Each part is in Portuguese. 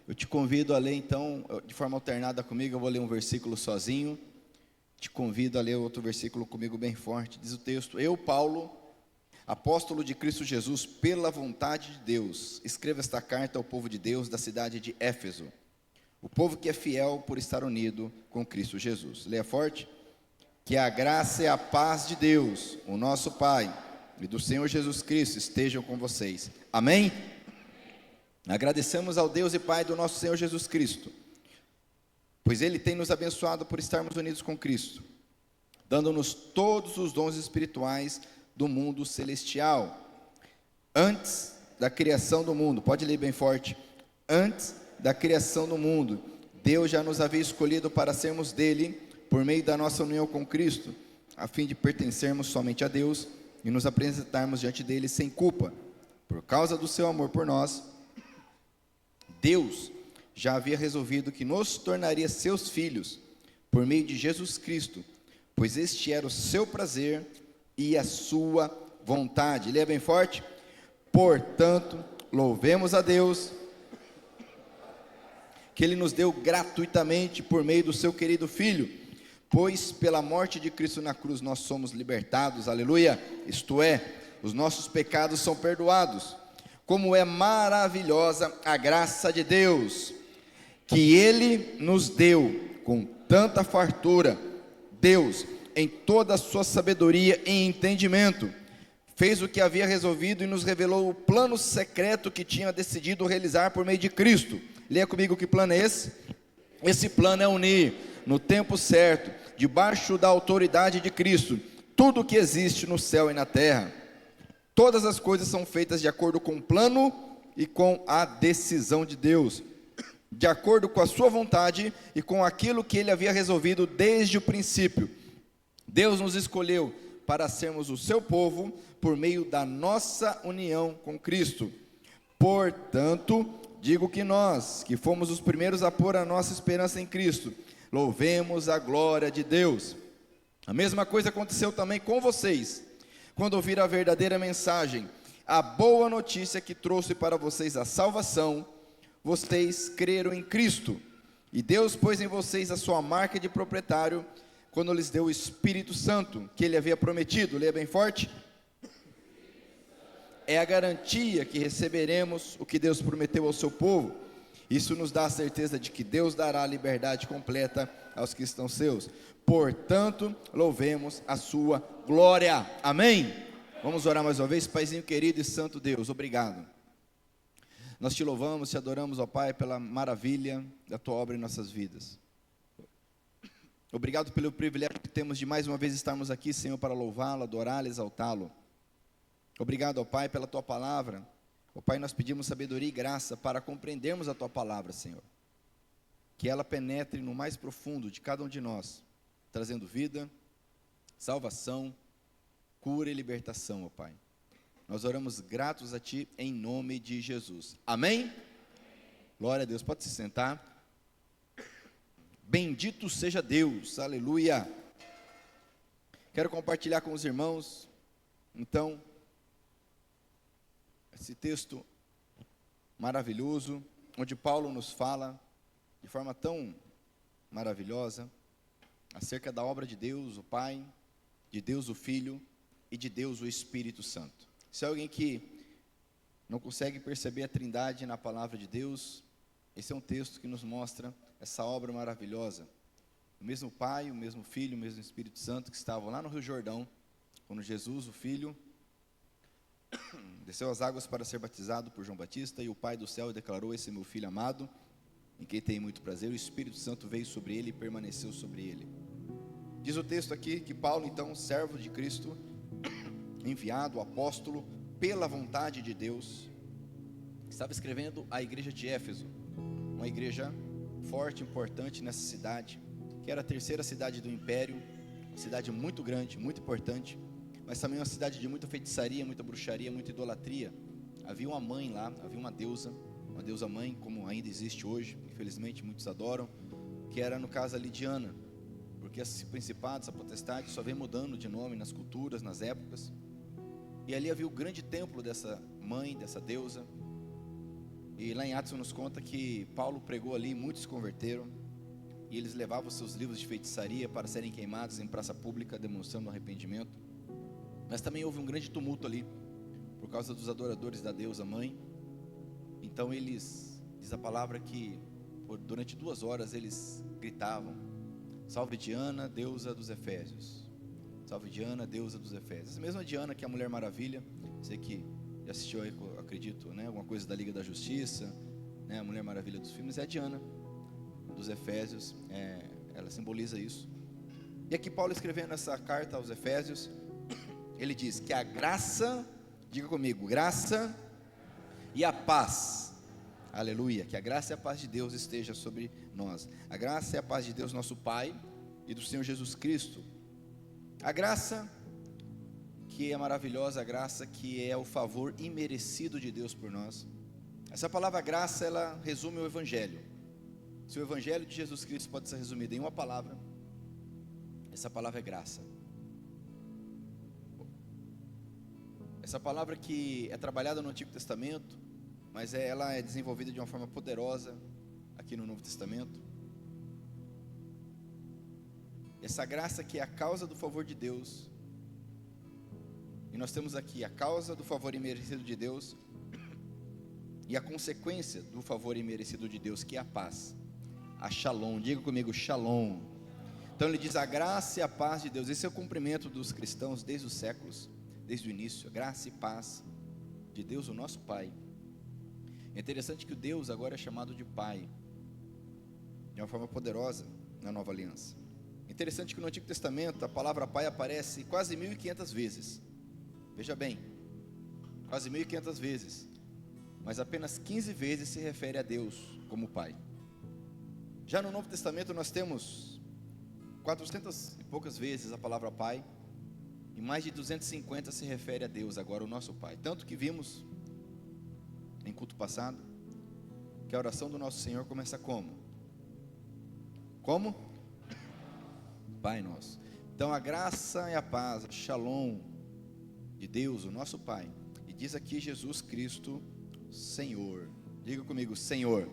Eu te convido a ler então, de forma alternada comigo. Eu vou ler um versículo sozinho. Te convido a ler outro versículo comigo bem forte. Diz o texto: Eu, Paulo, apóstolo de Cristo Jesus, pela vontade de Deus, escrevo esta carta ao povo de Deus da cidade de Éfeso, o povo que é fiel por estar unido com Cristo Jesus. Leia forte. Que a graça e a paz de Deus, o nosso Pai, e do Senhor Jesus Cristo estejam com vocês. Amém? Agradecemos ao Deus e Pai do nosso Senhor Jesus Cristo, pois Ele tem nos abençoado por estarmos unidos com Cristo, dando-nos todos os dons espirituais do mundo celestial. Antes da criação do mundo, pode ler bem forte. Antes da criação do mundo, Deus já nos havia escolhido para sermos dele, por meio da nossa união com Cristo, a fim de pertencermos somente a Deus e nos apresentarmos diante dele sem culpa. Por causa do seu amor por nós, Deus já havia resolvido que nos tornaria seus filhos por meio de Jesus Cristo, pois este era o seu prazer e a sua vontade. Leia bem forte. Portanto, louvemos a Deus, que Ele nos deu gratuitamente por meio do seu querido Filho, pois pela morte de Cristo na cruz nós somos libertados, aleluia, isto é, os nossos pecados são perdoados. Como é maravilhosa a graça de Deus, que Ele nos deu com tanta fartura. Deus, em toda a sua sabedoria e entendimento, fez o que havia resolvido e nos revelou o plano secreto que tinha decidido realizar por meio de Cristo. Leia comigo que plano é esse? Esse plano é unir, no tempo certo, debaixo da autoridade de Cristo, tudo o que existe no céu e na terra. Todas as coisas são feitas de acordo com o plano e com a decisão de Deus, de acordo com a sua vontade e com aquilo que Ele havia resolvido desde o princípio. Deus nos escolheu para sermos o seu povo por meio da nossa união com Cristo. Portanto, digo que nós, que fomos os primeiros a pôr a nossa esperança em Cristo, louvemos a glória de Deus. A mesma coisa aconteceu também com vocês, quando ouviram a verdadeira mensagem, a boa notícia que trouxe para vocês a salvação. Vocês creram em Cristo, e Deus pôs em vocês a sua marca de proprietário, quando lhes deu o Espírito Santo, que Ele havia prometido. Leia bem forte. É a garantia que receberemos o que Deus prometeu ao seu povo. Isso nos dá a certeza de que Deus dará a liberdade completa aos que estão seus. Portanto, louvemos a sua glória. Amém? Vamos orar mais uma vez. Paizinho querido e santo Deus, obrigado. Nós te louvamos, te adoramos, ó Pai, pela maravilha da tua obra em nossas vidas. Obrigado pelo privilégio que temos de mais uma vez estarmos aqui, Senhor, para louvá-lo, adorá-lo, exaltá-lo. Obrigado, ó Pai, pela tua palavra. Ó Pai, nós pedimos sabedoria e graça para compreendermos a tua palavra, Senhor. Que ela penetre no mais profundo de cada um de nós, trazendo vida, salvação, cura e libertação, ó Pai. Nós oramos gratos a Ti em nome de Jesus. Amém? Glória a Deus. Pode se sentar. Bendito seja Deus. Aleluia. Quero compartilhar com os irmãos, então, esse texto maravilhoso, onde Paulo nos fala de forma tão maravilhosa acerca da obra de Deus, o Pai, de Deus o Filho e de Deus o Espírito Santo. Se é alguém que não consegue perceber a trindade na palavra de Deus, esse é um texto que nos mostra essa obra maravilhosa. O mesmo Pai, o mesmo Filho, o mesmo Espírito Santo que estavam lá no Rio Jordão, quando Jesus, o Filho, desceu as águas para ser batizado por João Batista, e o Pai do céu declarou: esse é meu Filho amado, em quem tenho muito prazer. O Espírito Santo veio sobre ele e permaneceu sobre ele. Diz o texto aqui que Paulo, então, servo de Cristo, enviado, apóstolo, pela vontade de Deus, estava escrevendo à igreja de Éfeso, uma igreja forte, importante nessa cidade, que era a terceira cidade do império, uma cidade muito grande, muito importante, mas também uma cidade de muita feitiçaria, muita bruxaria, muita idolatria. Havia uma mãe lá, havia uma deusa mãe, como ainda existe hoje, infelizmente muitos adoram, que era no caso a Lidiana, porque esse principado, essa potestade só vem mudando de nome nas culturas, nas épocas. E ali havia o grande templo dessa mãe, dessa deusa, E lá em Atos nos conta que Paulo pregou ali, muitos se converteram, e eles levavam seus livros de feitiçaria para serem queimados em praça pública, demonstrando arrependimento. Mas também houve um grande tumulto ali, por causa dos adoradores da deusa mãe. Então eles, diz a palavra que durante 2 horas eles gritavam: salve Diana, deusa dos Efésios. Salve Diana, deusa dos Efésios. Essa mesma Diana que é a Mulher Maravilha, sei que já assistiu aí, acredito, né, alguma coisa da Liga da Justiça, né, a Mulher Maravilha dos filmes, é a Diana dos Efésios, ela simboliza isso. E aqui Paulo, escrevendo essa carta aos Efésios, ele diz que a graça, diga comigo, graça e a paz, aleluia, que a graça e a paz de Deus esteja sobre nós. A graça e a paz de Deus, nosso Pai, e do Senhor Jesus Cristo. A graça que é maravilhosa, a graça que é o favor imerecido de Deus por nós. Essa palavra graça, ela resume o Evangelho. Se o Evangelho de Jesus Cristo pode ser resumido em uma palavra, essa palavra é graça. Essa palavra que é trabalhada no Antigo Testamento, mas ela é desenvolvida de uma forma poderosa aqui no Novo Testamento. Essa graça que é a causa do favor de Deus. E nós temos aqui a causa do favor imerecido de Deus e a consequência do favor imerecido de Deus, que é a paz, a shalom. Diga comigo, shalom. Então ele diz a graça e a paz de Deus. Esse é o cumprimento dos cristãos desde os séculos, desde o início, a graça e paz de Deus, o nosso Pai. É interessante que o Deus agora é chamado de Pai, de uma forma poderosa na Nova Aliança. É interessante que no Antigo Testamento a palavra Pai aparece quase 1.500 vezes. Veja bem, quase 1.500 vezes, mas apenas 15 vezes se refere a Deus como Pai. Já no Novo Testamento nós temos 400 e poucas vezes a palavra Pai, e mais de 250 se refere a Deus, agora o nosso Pai. Tanto que vimos em culto passado que a oração do nosso Senhor começa como? Como? Pai nosso. Então a graça e a paz, a shalom de Deus, o nosso Pai, e diz aqui Jesus Cristo, Senhor. Diga comigo, Senhor.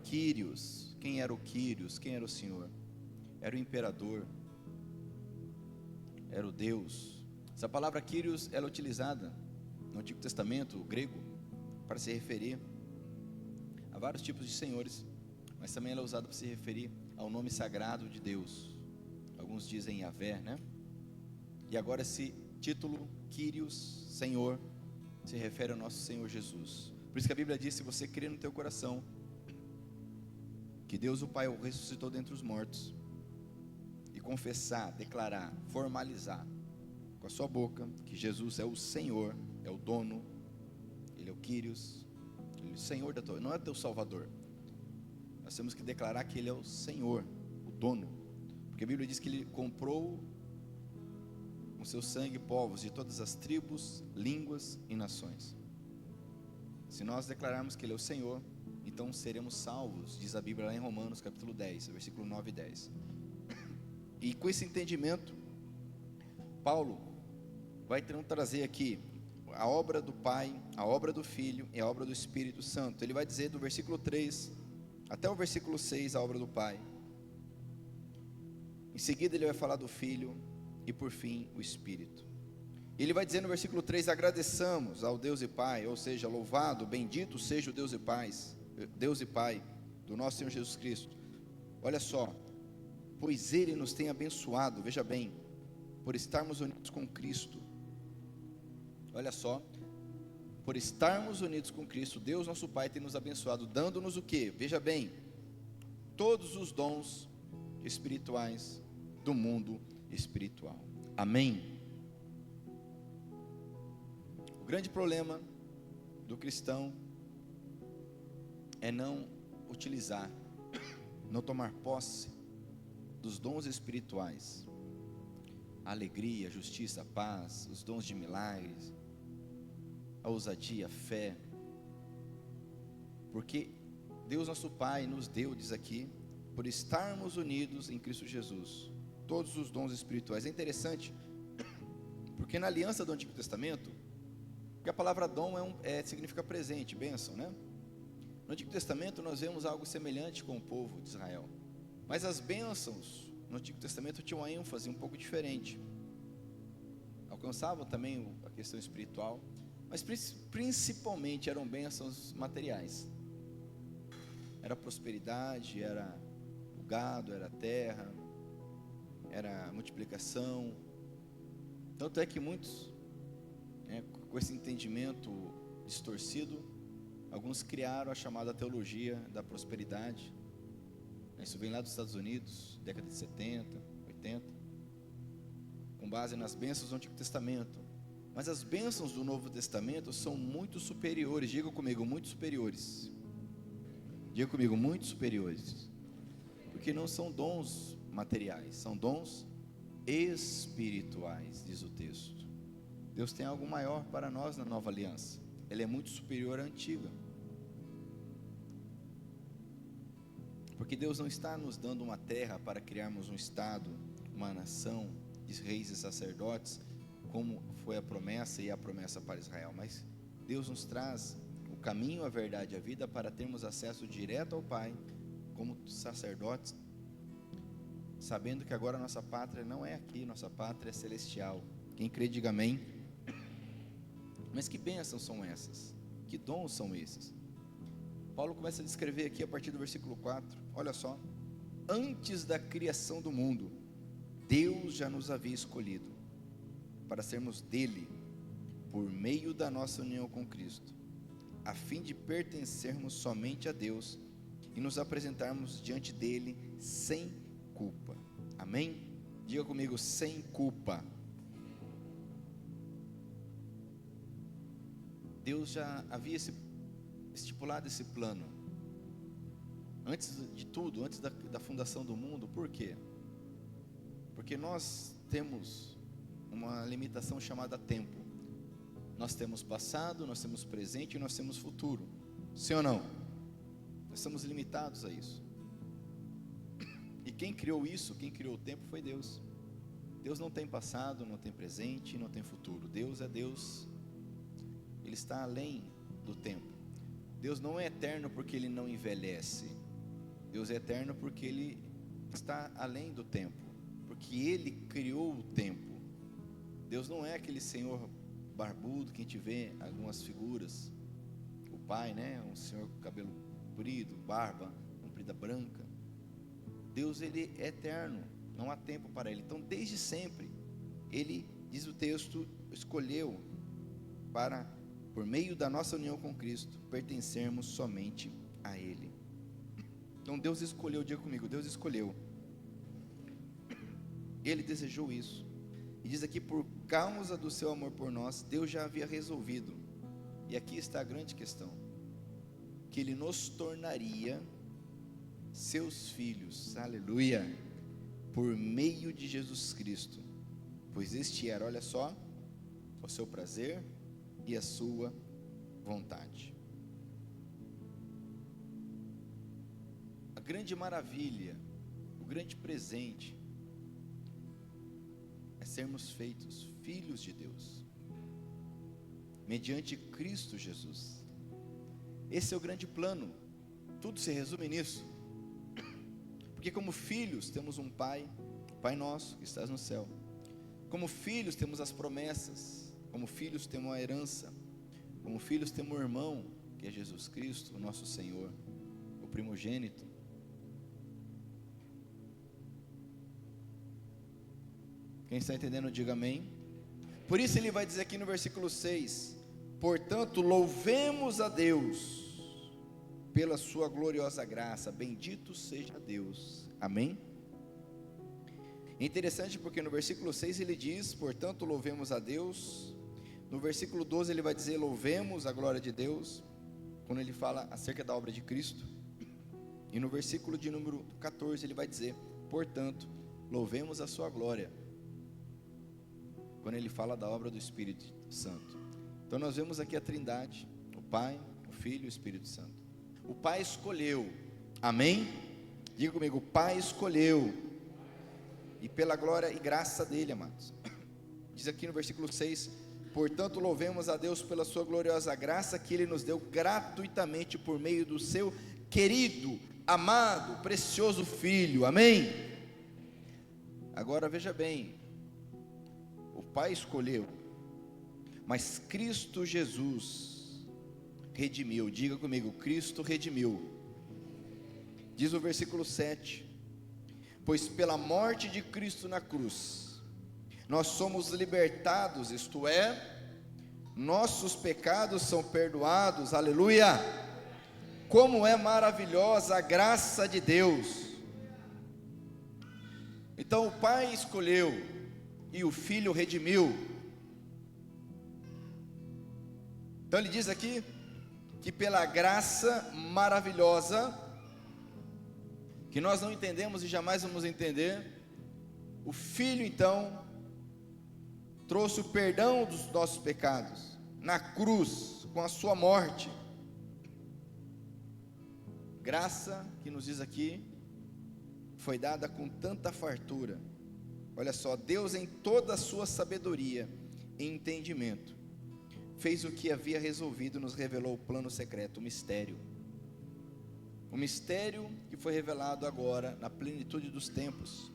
Quírios. Quem era o Quírios? Quem era o Senhor? Era o imperador, era o Deus. Essa palavra Quírios, ela é utilizada no Antigo Testamento, o grego, para se referir a vários tipos de senhores, mas também ela é usada para se referir ao nome sagrado de Deus. Alguns dizem Yahvé, né? E agora esse título, Quírios, Senhor, se refere ao nosso Senhor Jesus. Por isso que a Bíblia diz: se você crer no teu coração que Deus o Pai o ressuscitou dentre os mortos, e confessar, declarar, formalizar com a sua boca que Jesus é o Senhor, é o dono, Ele é o Quírios, Ele é o Senhor da tua, não é teu Salvador. Nós temos que declarar que Ele é o Senhor, o dono, porque a Bíblia diz que Ele comprou com seu sangue povos de todas as tribos, línguas e nações. Se nós declararmos que Ele é o Senhor, então seremos salvos, diz a Bíblia lá em Romanos capítulo 10, versículo 9 e 10. E com esse entendimento, Paulo vai então trazer aqui a obra do Pai, a obra do Filho e a obra do Espírito Santo. Ele vai dizer do versículo 3 até o versículo 6 a obra do Pai. Em seguida ele vai falar do Filho e por fim o Espírito. Ele vai dizer no versículo 3: agradeçamos ao Deus e Pai, ou seja, louvado, bendito seja o Deus e Pai do nosso Senhor Jesus Cristo. Olha só, pois Ele nos tem abençoado, veja bem, por estarmos unidos com Cristo. Olha só, por estarmos unidos com Cristo, Deus nosso Pai tem nos abençoado, dando-nos o quê? Veja bem, todos os dons espirituais do mundo espiritual. Amém? O grande problema do cristão é não utilizar, não tomar posse dos dons espirituais, a alegria, a justiça, a paz, os dons de milagres, a ousadia, a fé, porque Deus nosso Pai nos deu, diz aqui, por estarmos unidos em Cristo Jesus, todos os dons espirituais. É interessante, porque na aliança do Antigo Testamento, porque a palavra dom significa presente, bênção, né? No Antigo Testamento nós vemos algo semelhante com o povo de Israel, mas as bênçãos no Antigo Testamento tinham uma ênfase um pouco diferente, alcançavam também a questão espiritual, mas principalmente eram bênçãos materiais, era prosperidade, era o gado, era a terra, era a multiplicação. Tanto é que muitos, com esse entendimento distorcido, alguns criaram a chamada teologia da prosperidade. Isso vem lá dos Estados Unidos, década de 70, 80, com base nas bênçãos do Antigo Testamento. Mas as bênçãos do Novo Testamento são muito superiores. Diga comigo, muito superiores. Diga comigo, muito superiores. Porque não são dons materiais, são dons espirituais, diz o texto. Deus tem algo maior para nós na nova aliança. Ela é muito superior à antiga. Porque Deus não está nos dando uma terra para criarmos um estado, uma nação de reis e sacerdotes, como foi a promessa e a promessa para Israel, mas Deus nos traz o caminho, a verdade e a vida para termos acesso direto ao Pai, como sacerdotes, sabendo que agora nossa pátria não é aqui, nossa pátria é celestial. Quem crê, diga amém. Mas que bênçãos são essas? Que dons são esses? Paulo começa a descrever aqui a partir do versículo 4, olha só: antes da criação do mundo, Deus já nos havia escolhido, para sermos dele, por meio da nossa união com Cristo, a fim de pertencermos somente a Deus, e nos apresentarmos diante dele sem culpa, amém? Diga comigo, sem culpa. Deus já havia estipulado esse plano, antes de tudo, antes da fundação do mundo. Por quê? Porque nós temos uma limitação chamada tempo. Nós temos passado, nós temos presente e nós temos futuro, sim ou não? Nós estamos limitados a isso. E quem criou isso, quem criou o tempo foi Deus. Deus não tem passado, não tem presente, não tem futuro. Deus é Deus, Ele está além do tempo. Deus não é eterno porque Ele não envelhece. Deus é eterno porque Ele está além do tempo, porque Ele criou o tempo. Deus não é aquele Senhor barbudo que a gente vê algumas figuras, o Pai, um Senhor com cabelo comprido, barba comprida branca. Deus, Ele é eterno, não há tempo para Ele. Então desde sempre Ele, diz o texto, escolheu para, por meio da nossa união com Cristo, pertencermos somente a Ele. Então Deus escolheu, diga comigo, Deus escolheu. Ele desejou isso. E diz aqui, por causa do seu amor por nós, Deus já havia resolvido. E aqui está a grande questão, que Ele nos tornaria seus filhos, aleluia, por meio de Jesus Cristo, pois este era, olha só, o seu prazer e a sua vontade. A grande maravilha, o grande presente é sermos feitos filhos de Deus, mediante Cristo Jesus. Esse é o grande plano, tudo se resume nisso. Porque como filhos temos um Pai, Pai nosso que estás no céu. Como filhos temos as promessas, como filhos temos a herança, como filhos temos um irmão, que é Jesus Cristo, o nosso Senhor, o primogênito. Quem está entendendo, diga amém. Por isso ele vai dizer aqui no versículo 6, portanto louvemos a Deus pela sua gloriosa graça, bendito seja Deus, amém? Interessante porque no versículo 6 ele diz, portanto louvemos a Deus. No versículo 12 ele vai dizer, louvemos a glória de Deus, quando ele fala acerca da obra de Cristo. E no versículo de número 14 ele vai dizer, portanto louvemos a sua glória, quando ele fala da obra do Espírito Santo. Então nós vemos aqui a Trindade, o Pai, o Filho e o Espírito Santo. O Pai escolheu, amém? Diga comigo, o Pai escolheu, e pela glória e graça dele, amados, diz aqui no versículo 6, Portanto, louvemos a Deus pela sua gloriosa graça que Ele nos deu gratuitamente por meio do seu querido, amado, precioso Filho. Amém? Agora veja bem, o Pai escolheu, mas Cristo Jesus redimiu. Diga comigo, Cristo redimiu. Diz o versículo 7: pois pela morte de Cristo na cruz, nós somos libertados, isto é, nossos pecados são perdoados. Aleluia! Como é maravilhosa a graça de Deus. Então o Pai escolheu e o Filho redimiu. Então ele diz aqui que pela graça maravilhosa, que nós não entendemos e jamais vamos entender, o Filho então trouxe o perdão dos nossos pecados na cruz, com a sua morte. Graça que nos diz aqui, foi dada com tanta fartura. Olha só, Deus em toda a sua sabedoria e entendimento, fez o que havia resolvido, nos revelou o plano secreto, o mistério que foi revelado agora, na plenitude dos tempos,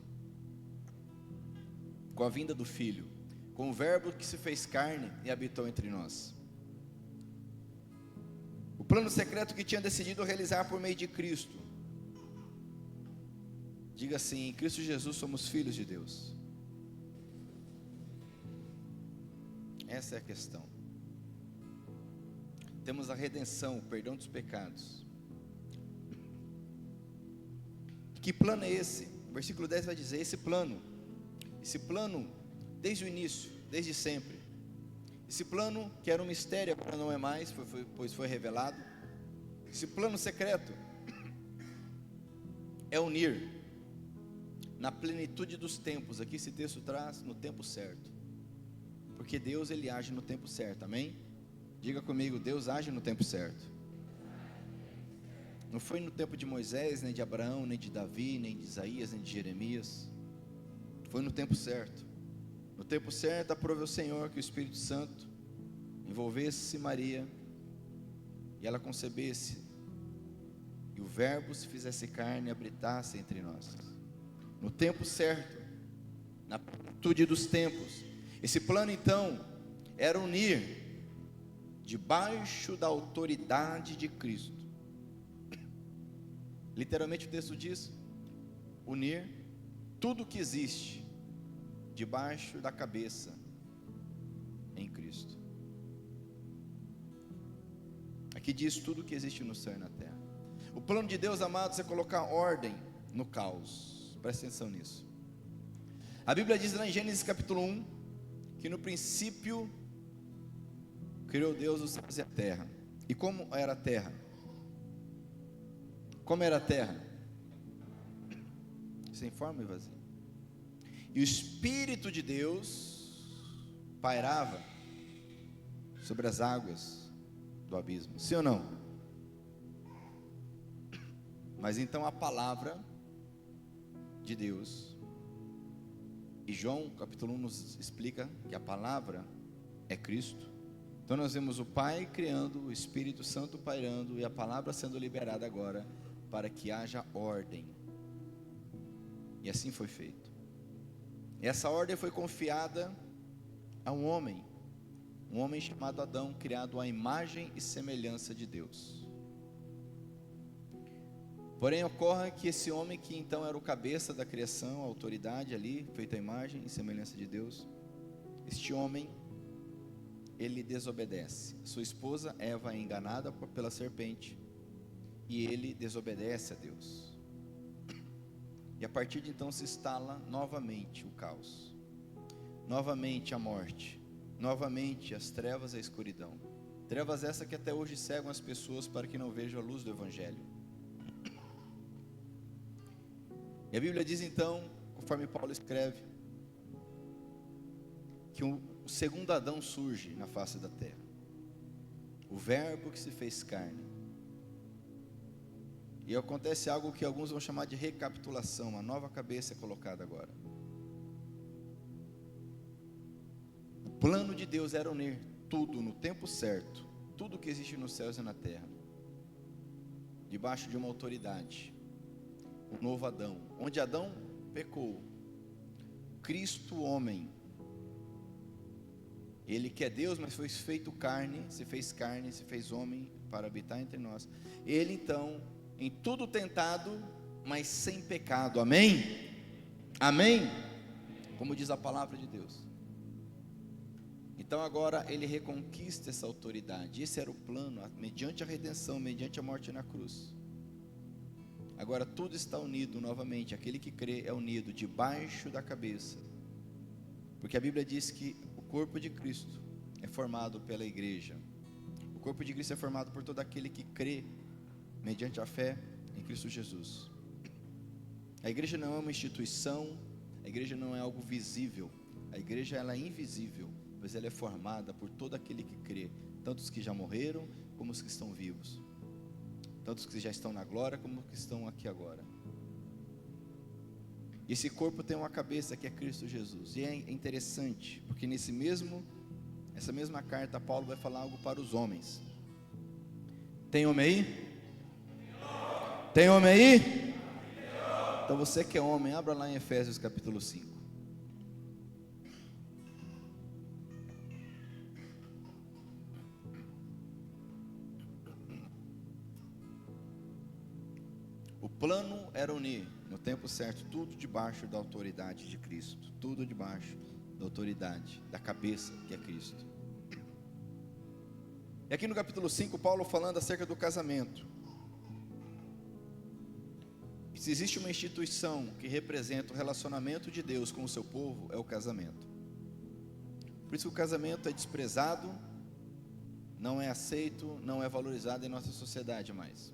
com a vinda do Filho, com o verbo que se fez carne e habitou entre nós. O plano secreto que tinha decidido realizar por meio de Cristo. Diga assim: em Cristo Jesus somos filhos de Deus. Essa é a questão. Temos a redenção, o perdão dos pecados. Que plano é esse? O versículo 10 vai dizer: esse plano desde o início, desde sempre. Esse plano que era um mistério, agora não é mais, pois foi revelado. Esse plano secreto é unir na plenitude dos tempos. Aqui esse texto traz no tempo certo, porque Deus, Ele age no tempo certo. Amém? Diga comigo, Deus age no tempo certo. Não foi no tempo de Moisés, nem de Abraão, nem de Davi, nem de Isaías, nem de Jeremias. Foi no tempo certo. No tempo certo, aprove o Senhor que o Espírito Santo envolvesse Maria, e ela concebesse, e o verbo se fizesse carne e habitasse entre nós. No tempo certo, na plenitude dos tempos. Esse plano então era unir debaixo da autoridade de Cristo. Literalmente o texto diz: unir tudo que existe debaixo da cabeça em Cristo. Aqui diz tudo que existe no céu e na terra. O plano de Deus, amados, é colocar ordem no caos. Presta atenção nisso. A Bíblia diz lá em Gênesis capítulo 1 que no princípio criou Deus os céus e a terra. E como era a terra? Como era a terra? Sem forma e vazia. E o Espírito de Deus pairava sobre as águas do abismo. Sim ou não? Mas então a palavra de Deus, e João capítulo 1 nos explica que a palavra é Cristo. Então nós vemos o Pai criando, o Espírito Santo pairando, e a palavra sendo liberada agora, para que haja ordem. E assim foi feito. Essa ordem foi confiada a um homem chamado Adão, criado à imagem e semelhança de Deus. Porém ocorre que esse homem, que então era o cabeça da criação, a autoridade ali, feita à imagem e semelhança de Deus, este homem, ele desobedece. Sua esposa Eva é enganada pela serpente, e ele desobedece a Deus. E a partir de então se instala novamente o caos, novamente a morte, novamente as trevas e a escuridão. Trevas essas que até hoje cegam as pessoas para que não vejam a luz do Evangelho. E a Bíblia diz então, conforme Paulo escreve, que o segundo Adão surge na face da terra, o verbo que se fez carne. E acontece algo que alguns vão chamar de recapitulação, uma nova cabeça é colocada agora. plano de Deus era unir tudo no tempo certo, tudo que existe nos céus e na terra, debaixo de uma autoridade, o novo Adão. Onde Adão pecou, Cristo homem, ele que é Deus, mas foi feito carne, se fez homem para habitar entre nós. Ele então, em tudo tentado, mas sem pecado. Amém? Amém? Como diz a palavra de Deus. Então agora ele reconquista essa autoridade. Esse era o plano, mediante a redenção, mediante a morte na cruz. Agora tudo está unido novamente. Aquele que crê é unido debaixo da cabeça. Porque a Bíblia diz que o corpo de Cristo é formado pela igreja. O corpo de Cristo é formado por todo aquele que crê mediante a fé em Cristo Jesus. A igreja não é uma instituição, a igreja não é algo visível. A igreja ela é invisível, mas ela é formada por todo aquele que crê, tanto os que já morreram, como os que estão vivos, tanto os que já estão na glória, como os que estão aqui agora. E esse corpo tem uma cabeça que é Cristo Jesus, e é interessante, porque essa mesma carta, Paulo vai falar algo para os homens. Tem homem aí? Tem homem aí? Então você que é homem, abra lá em Efésios capítulo 5. O plano era unir, no tempo certo, tudo debaixo da autoridade de Cristo. Tudo debaixo da autoridade, da cabeça que é Cristo. E aqui no capítulo 5, Paulo falando acerca do casamento. Se existe uma instituição que representa o relacionamento de Deus com o seu povo, é o casamento. Por isso que o casamento é desprezado, não é aceito, não é valorizado em nossa sociedade mais.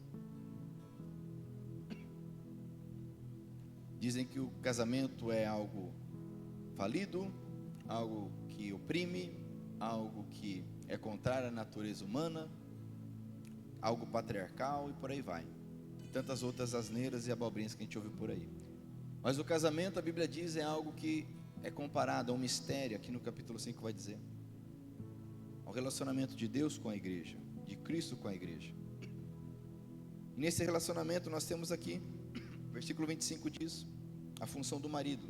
Dizem que o casamento é algo falido, algo que oprime, algo que é contrário à natureza humana, algo patriarcal e por aí vai. Tantas outras asneiras e abobrinhas que a gente ouve por aí. Mas o casamento, a Bíblia diz, é algo que é comparado a um mistério, aqui no capítulo 5 vai dizer, ao relacionamento de Deus com a igreja, de Cristo com a igreja. E nesse relacionamento nós temos aqui, versículo 25 diz, a função do marido.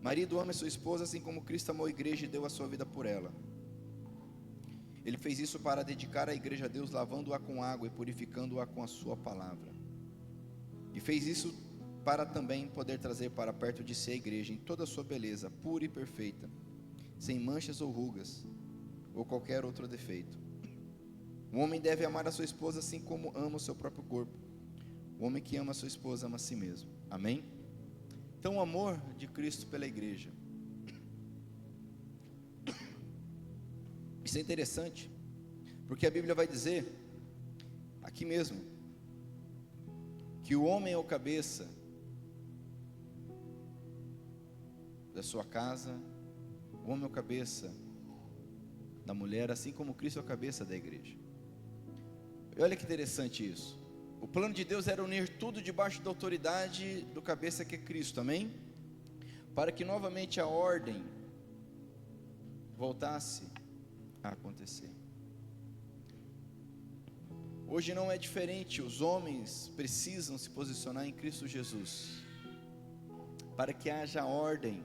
Marido ama sua esposa assim como Cristo amou a igreja e deu a sua vida por ela. Ele fez isso para dedicar a igreja a Deus, lavando-a com água e purificando-a com a sua palavra. E fez isso para também poder trazer para perto de si a igreja em toda a sua beleza, pura e perfeita, sem manchas ou rugas, ou qualquer outro defeito. O homem deve amar a sua esposa assim como ama o seu próprio corpo. O homem que ama a sua esposa ama a si mesmo. Amém? Então o amor de Cristo pela igreja. Isso é interessante, porque a Bíblia vai dizer, aqui mesmo, que o homem é o cabeça da sua casa, o homem é o cabeça da mulher, assim como Cristo é o cabeça da igreja. E olha que interessante isso. O plano de Deus era unir tudo debaixo da autoridade do cabeça que é Cristo, amém? Para que novamente a ordem voltasse a acontecer. Hoje não é diferente, os homens precisam se posicionar em Cristo Jesus, para que haja ordem,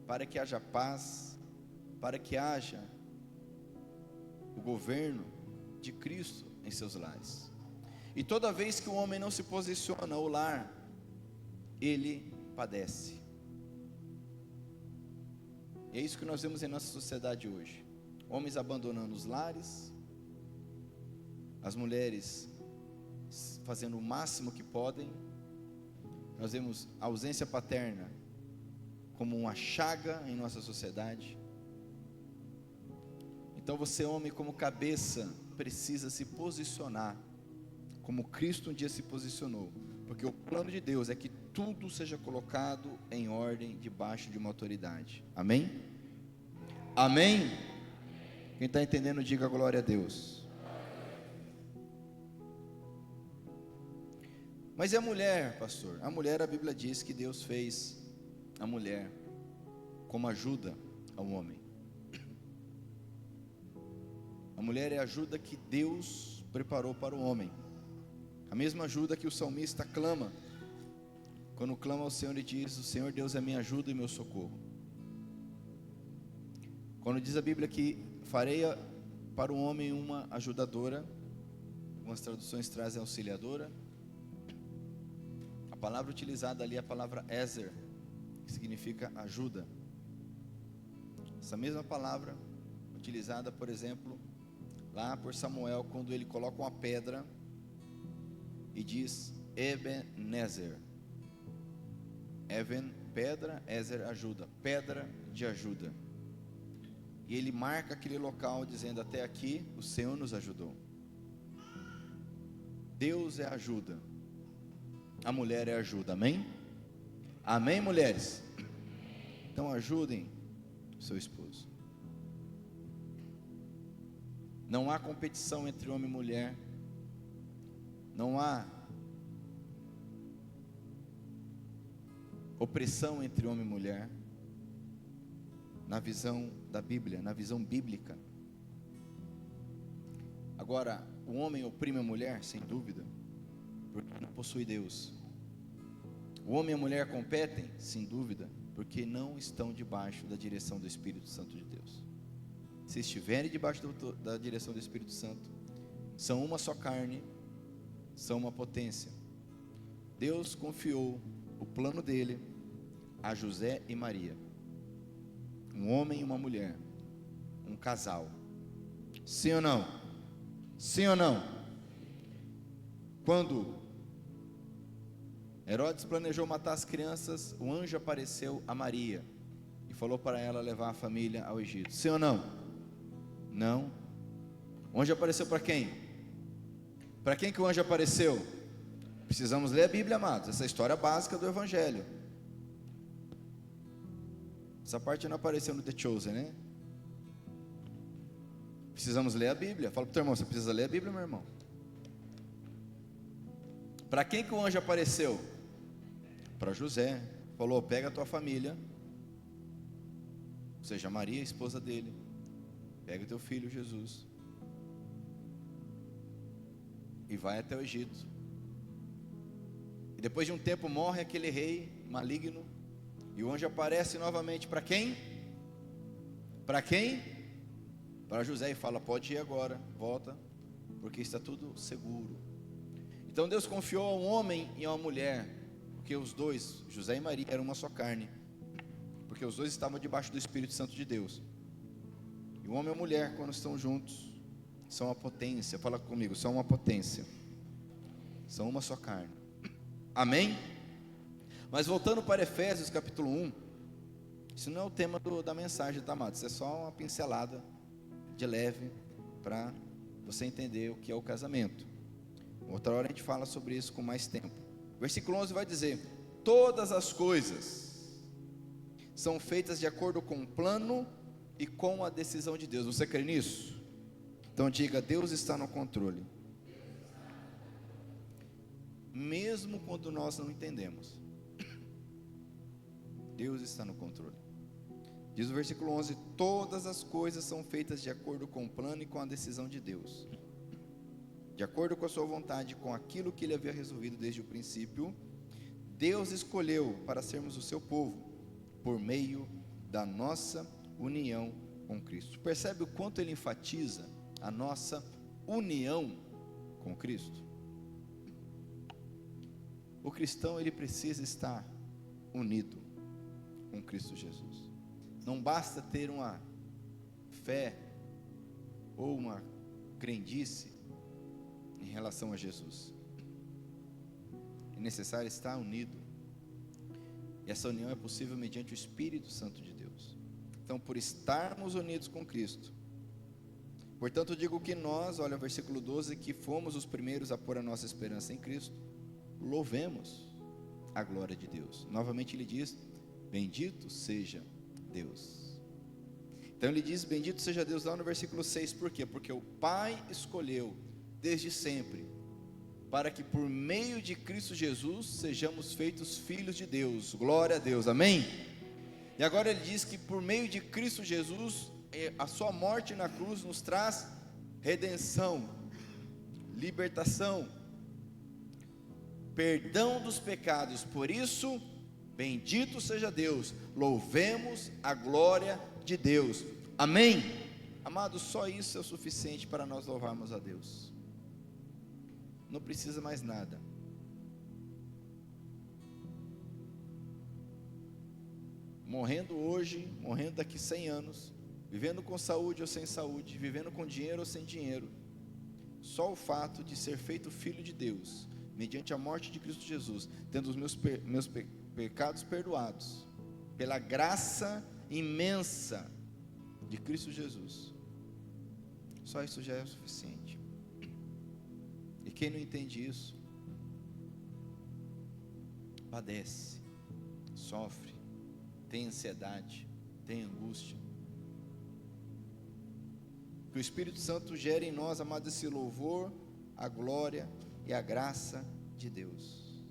para que haja paz, para que haja o governo de Cristo em seus lares. E toda vez que o homem não se posiciona, o lar, ele padece. E é isso que nós vemos em nossa sociedade hoje. Homens abandonando os lares, as mulheres fazendo o máximo que podem. Nós vemos a ausência paterna como uma chaga em nossa sociedade. Então você, homem, como cabeça, precisa se posicionar como Cristo um dia se posicionou, porque o plano de Deus é que tudo seja colocado em ordem debaixo de uma autoridade. Amém? Amém? Quem está entendendo, diga glória a Deus. Mas e a mulher, pastor? A mulher, a Bíblia diz que Deus fez a mulher como ajuda ao homem. A mulher é a ajuda que Deus preparou para o homem. A mesma ajuda que o salmista clama. Quando clama ao Senhor e diz: o Senhor Deus é minha ajuda e meu socorro. Quando diz a Bíblia que farei para o homem uma ajudadora, algumas traduções trazem auxiliadora. A palavra utilizada ali é a palavra Ezer, que significa ajuda. Essa mesma palavra utilizada, por exemplo, lá por Samuel, quando ele coloca uma pedra e diz Ebenezer. Even, pedra, Ezer, ajuda, pedra de ajuda. E ele marca aquele local dizendo: até aqui o Senhor nos ajudou. Deus é ajuda, a mulher é ajuda, amém? Amém, mulheres? Então ajudem o seu esposo. Não há competição entre homem e mulher, não há opressão entre homem e mulher, na visão da Bíblia, na visão bíblica. Agora, o homem oprime a mulher, sem dúvida, porque não possui Deus. O homem e a mulher competem, sem dúvida, porque não estão debaixo da direção do Espírito Santo de Deus. Se estiverem debaixo da direção do Espírito Santo, são uma só carne, são uma potência. Deus confiou o plano dele a José e Maria, um homem e uma mulher, um casal. Sim ou não? Sim ou não? Quando Herodes planejou matar as crianças, o anjo apareceu a Maria e falou para ela levar a família ao Egito. Sim ou não? Não. O anjo apareceu para quem? Para quem que o anjo apareceu? Precisamos ler a Bíblia, amados. Essa é a história básica do Evangelho. Essa parte não apareceu no The Chosen, né? Precisamos ler a Bíblia. Fala para o teu irmão: você precisa ler a Bíblia, meu irmão. Para quem que o anjo apareceu? Para José. Falou: pega a tua família, ou seja, Maria, a esposa dele, pega o teu filho Jesus e vai até o Egito. E depois de um tempo morre aquele rei maligno, e o anjo aparece novamente para quem? Para quem? Para José, e fala: pode ir agora, volta, porque está tudo seguro. Então Deus confiou a um homem e a uma mulher, porque os dois, José e Maria, eram uma só carne, porque os dois estavam debaixo do Espírito Santo de Deus. E o homem e a mulher, quando estão juntos, são uma potência. Fala comigo: são uma potência, são uma só carne. Amém? Mas voltando para Efésios capítulo 1, isso não é o tema da mensagem, tá, amados? Isso é só uma pincelada de leve para você entender o que é o casamento. Outra hora a gente fala sobre isso com mais tempo. Versículo 11 vai dizer: todas as coisas são feitas de acordo com o plano e com a decisão de Deus. Você crê nisso? Então diga: Deus está no controle, mesmo quando nós não entendemos. Deus está no controle. Diz o versículo 11: todas as coisas são feitas de acordo com o plano e com a decisão de Deus, de acordo com a sua vontade, com aquilo que Ele havia resolvido desde o princípio. Deus escolheu para sermos o seu povo, por meio da nossa união com Cristo. Percebe o quanto Ele enfatiza a nossa união com Cristo? O cristão, ele precisa estar unido com Cristo Jesus. Não basta ter uma fé ou uma crendice em relação a Jesus. É necessário estar unido. E essa união é possível mediante o Espírito Santo de Deus. Então, por estarmos unidos com Cristo, portanto digo que nós, olha o versículo 12, que fomos os primeiros a pôr a nossa esperança em Cristo, louvemos a glória de Deus. Novamente ele diz: bendito seja Deus. Então ele diz: bendito seja Deus lá no versículo 6, por quê? Porque o Pai escolheu desde sempre, para que por meio de Cristo Jesus sejamos feitos filhos de Deus. Glória a Deus, amém? E agora ele diz que por meio de Cristo Jesus, a sua morte na cruz nos traz redenção, libertação, perdão dos pecados. Por isso, bendito seja Deus, louvemos a glória de Deus. Amém? Amados, só isso é o suficiente para nós louvarmos a Deus. Não precisa mais nada. Morrendo hoje, morrendo daqui 100 anos, vivendo com saúde ou sem saúde, vivendo com dinheiro ou sem dinheiro, só o fato de ser feito filho de Deus, mediante a morte de Cristo Jesus, tendo os meus pecados perdoados, pela graça imensa de Cristo Jesus, só isso já é o suficiente. E quem não entende isso, padece, sofre, tem ansiedade, tem angústia. Que o Espírito Santo gere em nós, amados, esse louvor, a glória e a graça de Deus.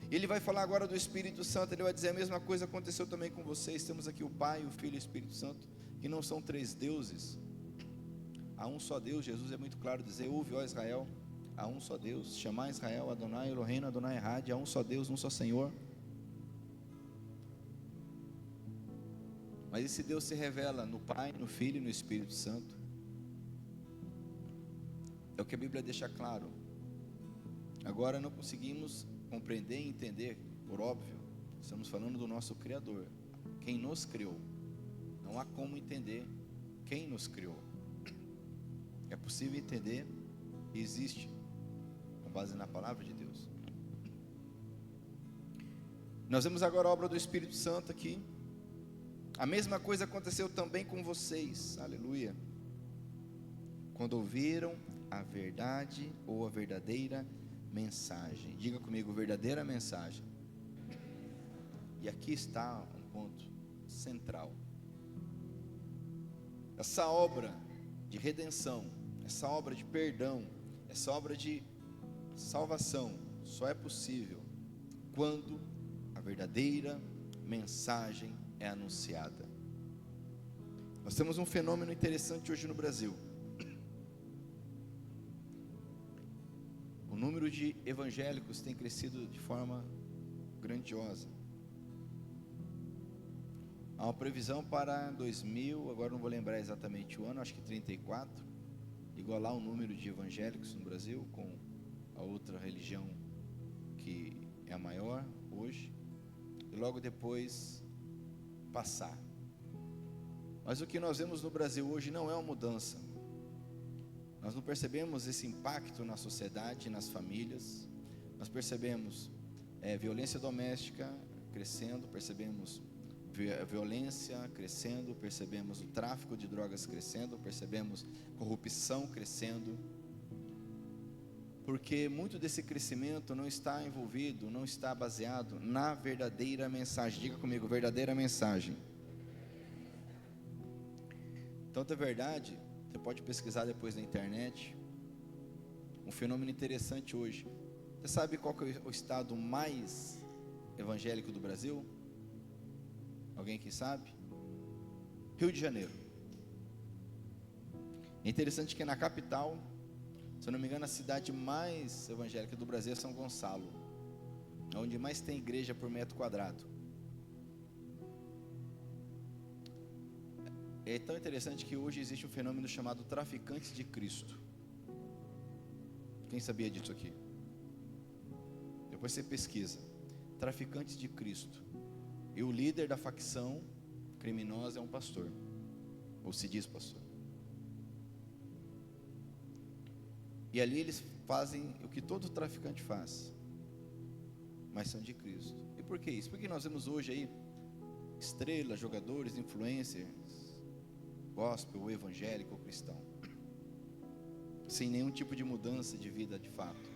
Ele vai falar agora do Espírito Santo. Ele vai dizer a mesma coisa aconteceu também com vocês. Temos aqui o Pai, o Filho e o Espírito Santo, que não são três deuses. Há um só Deus. Jesus é muito claro dizer: ouve, ó Israel, há um só Deus. Chamar Israel, Adonai Eloheinu, Adonai Errad. Há um só Deus, um só Senhor. Mas esse Deus se revela no Pai, no Filho e no Espírito Santo. É o que a Bíblia deixa claro. Agora não conseguimos compreender e entender, por óbvio, estamos falando do nosso Criador, quem nos criou. Não há como entender quem nos criou. É possível entender e existe, com base na palavra de Deus. Nós vemos agora a obra do Espírito Santo aqui. A mesma coisa aconteceu também com vocês, aleluia, quando ouviram a verdade ou a verdadeira mensagem. Diga comigo, verdadeira mensagem. E aqui está um ponto central. Essa obra de redenção, essa obra de perdão, essa obra de salvação só é possível quando a verdadeira mensagem é anunciada. Nós temos um fenômeno interessante hoje no Brasil. O número de evangélicos tem crescido de forma grandiosa. Há uma previsão para 2000, agora não vou lembrar exatamente o ano, acho que 34, igualar o número de evangélicos no Brasil com a outra religião que é a maior hoje, e logo depois passar. Mas o que nós vemos no Brasil hoje não é uma mudança. Nós não percebemos esse impacto na sociedade, nas famílias. Nós percebemos violência doméstica crescendo, percebemos violência crescendo, percebemos o tráfico de drogas crescendo, percebemos corrupção crescendo, porque muito desse crescimento não está envolvido, não está baseado na verdadeira mensagem. Diga comigo, verdadeira mensagem. Tanto é verdade, você pode pesquisar depois na internet, um fenômeno interessante hoje. Você sabe qual que é o estado mais evangélico do Brasil? Alguém que sabe? Rio de Janeiro. É interessante que na capital, se eu não me engano, a cidade mais evangélica do Brasil é São Gonçalo, onde mais tem igreja por metro quadrado. É tão interessante que hoje existe um fenômeno chamado traficantes de Cristo. Quem sabia disso aqui? Depois você pesquisa. Traficantes de Cristo. E o líder da facção criminosa é um pastor, ou se diz pastor. E ali eles fazem o que todo traficante faz, mas são de Cristo. E por que isso? Porque nós vemos hoje aí estrelas, jogadores, influencers, gospel, ou evangélico, ou cristão, sem nenhum tipo de mudança de vida de fato.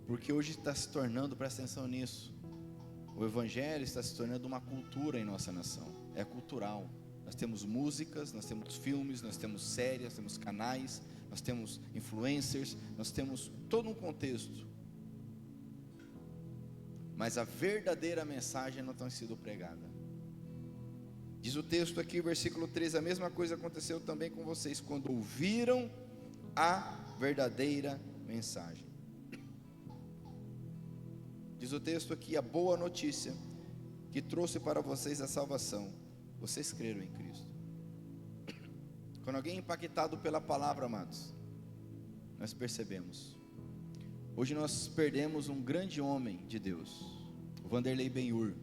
Porque hoje está se tornando, presta atenção nisso, o evangelho está se tornando uma cultura em nossa nação, é cultural. Nós temos músicas, nós temos filmes, nós temos séries, nós temos canais, nós temos influencers, nós temos todo um contexto. Mas a verdadeira mensagem não tem sido pregada. Diz o texto aqui, versículo 13: a mesma coisa aconteceu também com vocês, quando ouviram a verdadeira mensagem. Diz o texto aqui, a boa notícia que trouxe para vocês a salvação. Vocês creram em Cristo. Quando alguém é impactado pela palavra, amados, nós percebemos. Hoje nós perdemos um grande homem de Deus. O Vanderlei Ben-Hur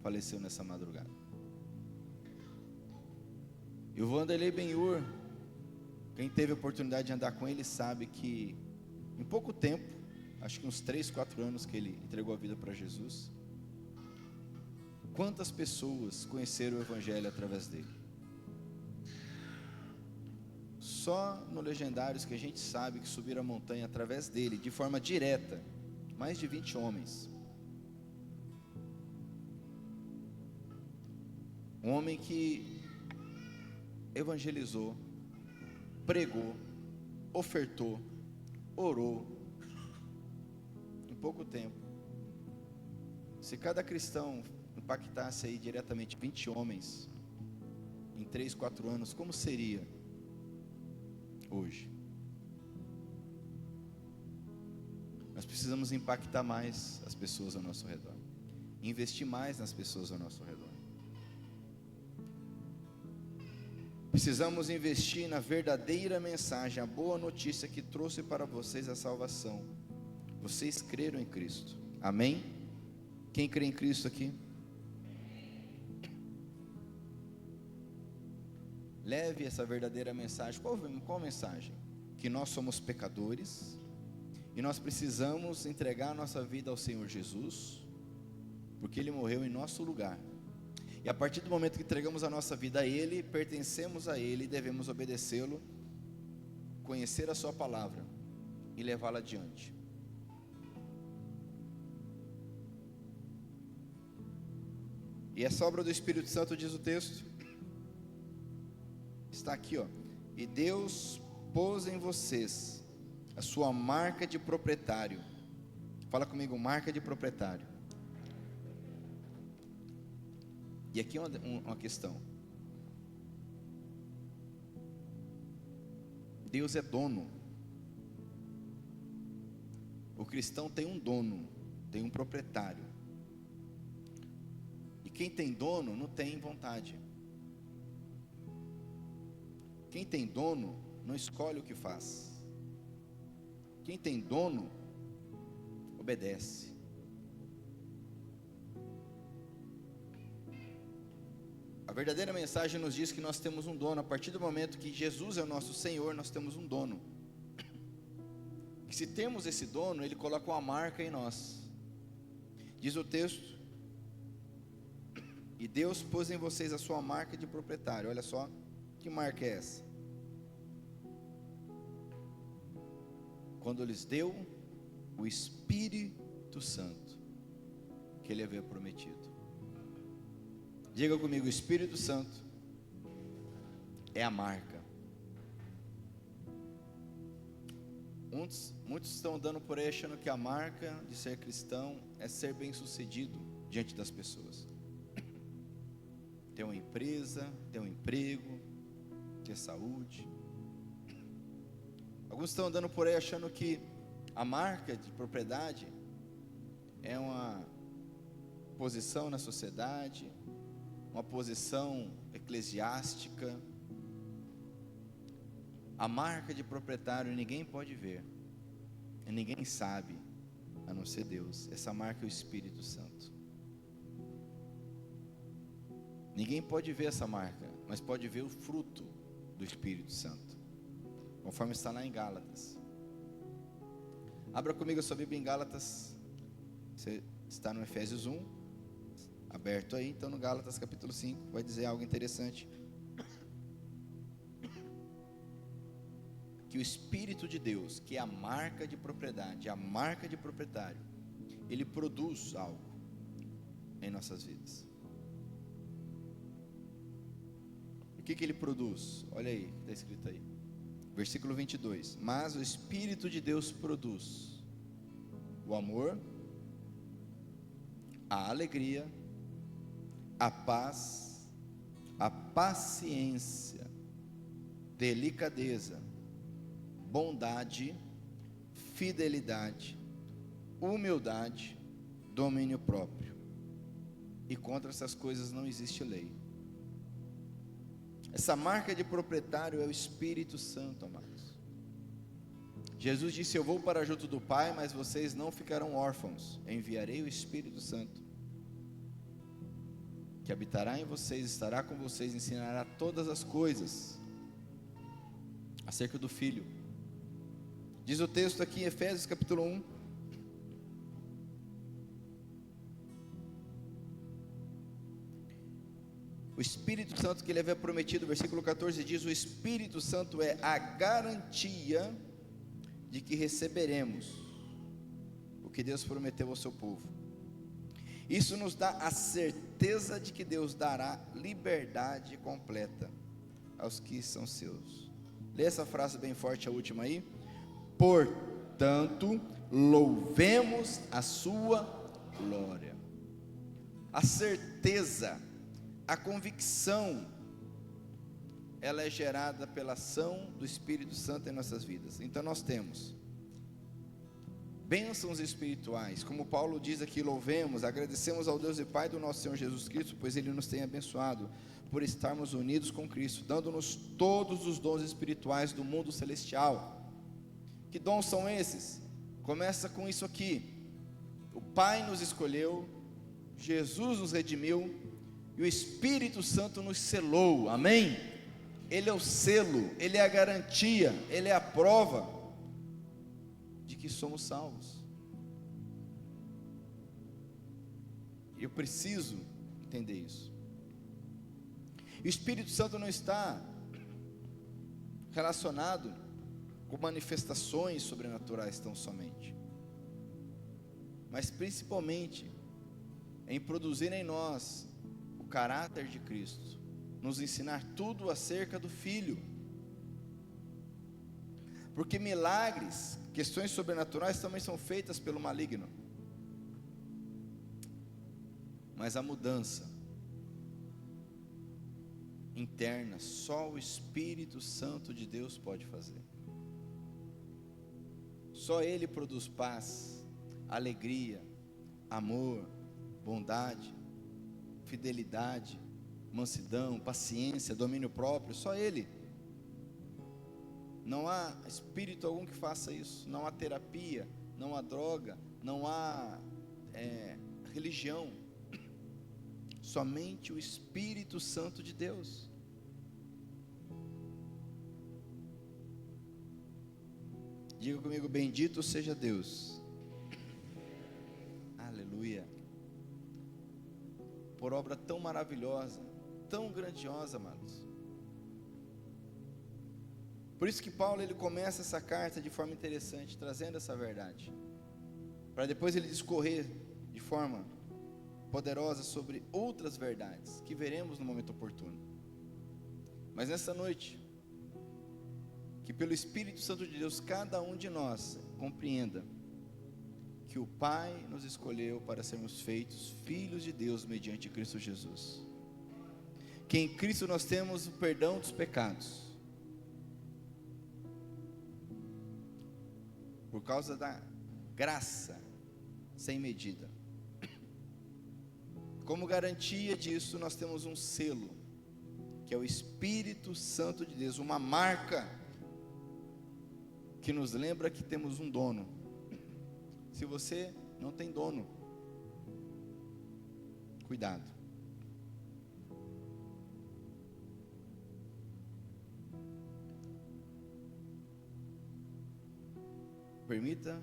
faleceu nessa madrugada. E o Vanderlei Ben-Hur, quem teve a oportunidade de andar com ele sabe que em pouco tempo, acho que uns 3, 4 anos que ele entregou a vida para Jesus, quantas pessoas conheceram o Evangelho através dele? Só no Legendários que a gente sabe que subiram a montanha através dele, de forma direta, mais de 20 homens. Um homem que evangelizou, pregou, ofertou, orou, em pouco tempo. Se cada cristão impactasse aí diretamente 20 homens, em 3, 4 anos, como seria hoje? Nós precisamos impactar mais as pessoas ao nosso redor, investir mais nas pessoas ao nosso redor. Precisamos investir na verdadeira mensagem, a boa notícia que trouxe para vocês a salvação. Vocês creram em Cristo, amém? Quem crê em Cristo aqui? Leve essa verdadeira mensagem. Qual mensagem? Que nós somos pecadores e nós precisamos entregar a nossa vida ao Senhor Jesus, porque Ele morreu em nosso lugar. E a partir do momento que entregamos a nossa vida a Ele, pertencemos a Ele e devemos obedecê-lo, conhecer a Sua palavra e levá-la adiante. E essa obra do Espírito Santo, diz o texto, está aqui, ó. E Deus pôs em vocês a sua marca de proprietário. Fala comigo, marca de proprietário. E aqui uma questão. Deus é dono. O cristão tem um dono, tem um proprietário. E quem tem dono não tem vontade. Quem tem dono não escolhe o que faz. Quem tem dono obedece. A verdadeira mensagem nos diz que nós temos um dono. A partir do momento que Jesus é o nosso Senhor, nós temos um dono. E se temos esse dono, Ele coloca uma marca em nós. Diz o texto: e Deus pôs em vocês a sua marca de proprietário. Olha só, que marca é essa? Quando lhes deu o Espírito Santo, que Ele havia prometido. Diga comigo, o Espírito Santo é a marca. Muitos estão andando por aí achando que a marca de ser cristão é ser bem sucedido diante das pessoas. Ter uma empresa, ter um emprego, ter saúde. Alguns estão andando por aí achando que a marca de propriedade é uma posição na sociedade, uma posição eclesiástica. A marca de proprietário ninguém pode ver, e ninguém sabe, a não ser Deus. Essa marca é o Espírito Santo. Ninguém pode ver essa marca, mas pode ver o fruto do Espírito Santo, conforme está lá em Gálatas. Abra comigo a sua Bíblia em Gálatas. Você está no Efésios 1, aberto aí. Então no Gálatas capítulo 5 vai dizer algo interessante, que o Espírito de Deus, que é a marca de propriedade, a marca de proprietário, ele produz algo em nossas vidas. O que ele produz? Olha aí, está escrito aí, versículo 22, mas o Espírito de Deus produz o amor, a alegria, a paz, a paciência, delicadeza, bondade, fidelidade, humildade, domínio próprio. E contra essas coisas não existe lei. Essa marca de proprietário é o Espírito Santo, amados. Jesus disse: eu vou para junto do Pai, mas vocês não ficarão órfãos. Eu enviarei o Espírito Santo, que habitará em vocês, estará com vocês, ensinará todas as coisas acerca do Filho. Diz o texto aqui em Efésios capítulo 1, o Espírito Santo que ele havia prometido, versículo 14 diz: o Espírito Santo é a garantia de que receberemos o que Deus prometeu ao seu povo. Isso nos dá a certeza de que Deus dará liberdade completa aos que são seus. Lê essa frase bem forte, a última aí. Portanto, louvemos a sua glória. A certeza, a convicção, ela é gerada pela ação do Espírito Santo em nossas vidas. Então nós temos bênçãos espirituais, como Paulo diz aqui: louvemos, agradecemos ao Deus e Pai do nosso Senhor Jesus Cristo, pois Ele nos tem abençoado, por estarmos unidos com Cristo, dando-nos todos os dons espirituais do mundo celestial. Que dons são esses? Começa com isso aqui: o Pai nos escolheu, Jesus nos redimiu, e o Espírito Santo nos selou, amém? Ele é o selo, Ele é a garantia, Ele é a prova de que somos salvos. Eu preciso entender isso. O Espírito Santo não está relacionado com manifestações sobrenaturais tão somente, mas principalmente em produzir em nós o caráter de Cristo, nos ensinar tudo acerca do Filho. Porque milagres, questões sobrenaturais também são feitas pelo maligno, mas a mudança interna só o Espírito Santo de Deus pode fazer. Só Ele produz paz, alegria, amor, bondade, fidelidade, mansidão, paciência, domínio próprio. Só Ele. Não há espírito algum que faça isso. Não há terapia, não há droga, não há religião. Somente o Espírito Santo de Deus. Diga comigo: bendito seja Deus. Aleluia. Por obra tão maravilhosa, tão grandiosa, amados. Por isso que Paulo, ele começa essa carta de forma interessante, trazendo essa verdade, para depois ele discorrer de forma poderosa sobre outras verdades, que veremos no momento oportuno. Mas nessa noite, que pelo Espírito Santo de Deus, cada um de nós compreenda que o Pai nos escolheu para sermos feitos filhos de Deus mediante Cristo Jesus, que em Cristo nós temos o perdão dos pecados, por causa da graça sem medida. Como garantia disso, nós temos um selo, que é o Espírito Santo de Deus, uma marca que nos lembra que temos um dono. Se você não tem dono, cuidado. Permita,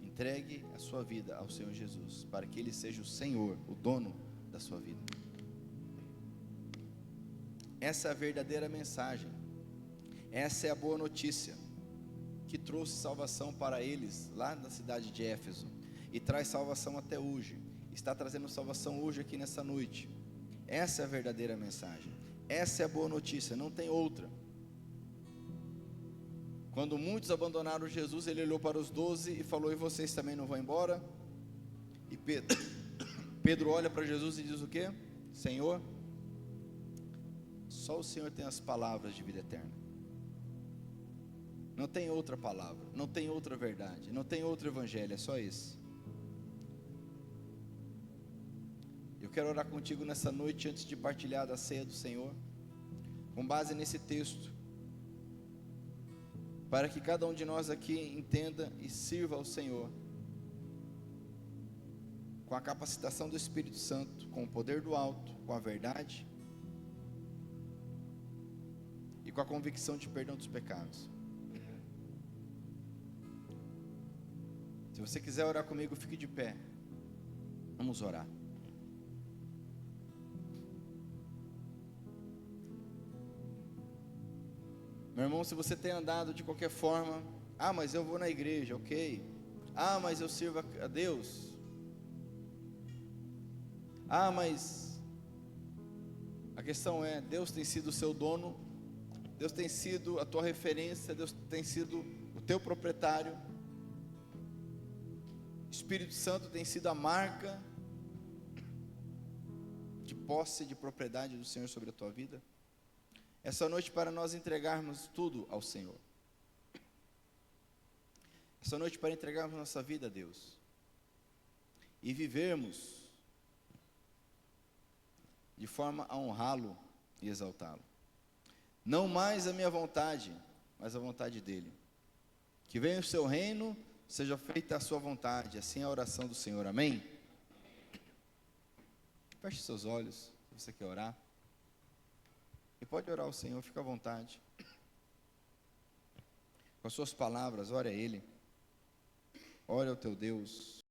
entregue a sua vida ao Senhor Jesus, para que Ele seja o Senhor, o dono da sua vida. Essa é a verdadeira mensagem. Essa é a boa notícia, que trouxe salvação para eles, lá na cidade de Éfeso, e traz salvação até hoje, está trazendo salvação hoje aqui nessa noite. Essa é a verdadeira mensagem, essa é a boa notícia, não tem outra. Quando muitos abandonaram Jesus, Ele olhou para os 12 e falou: e vocês também não vão embora? E Pedro olha para Jesus e diz o quê? Senhor, Só o Senhor tem as palavras de vida eterna. Não tem outra palavra, não tem outra verdade, não tem outro evangelho, é só esse. Eu quero orar contigo nessa noite, antes de partilhar da ceia do Senhor, com base nesse texto, para que cada um de nós aqui entenda e sirva ao Senhor, com a capacitação do Espírito Santo, com o poder do alto, com a verdade, e com a convicção de perdão dos pecados. Se você quiser orar comigo, fique de pé, vamos orar. Meu irmão, se você tem andado de qualquer forma, mas eu vou na igreja, ok, mas eu sirvo a Deus, mas a questão é, Deus tem sido o seu dono, Deus tem sido a tua referência, Deus tem sido o teu proprietário, Espírito Santo tem sido a marca de posse, de propriedade do Senhor sobre a tua vida. Essa noite, para nós entregarmos tudo ao Senhor, essa noite para entregarmos nossa vida a Deus, e vivermos de forma a honrá-lo e exaltá-lo. Não mais a minha vontade, mas a vontade dEle. Que venha o seu reino, seja feita a sua vontade. Assim é a oração do Senhor, amém? Feche seus olhos, se você quer orar. E pode orar ao Senhor, fica à vontade. Com as suas palavras, ore a Ele. Ore ao teu Deus.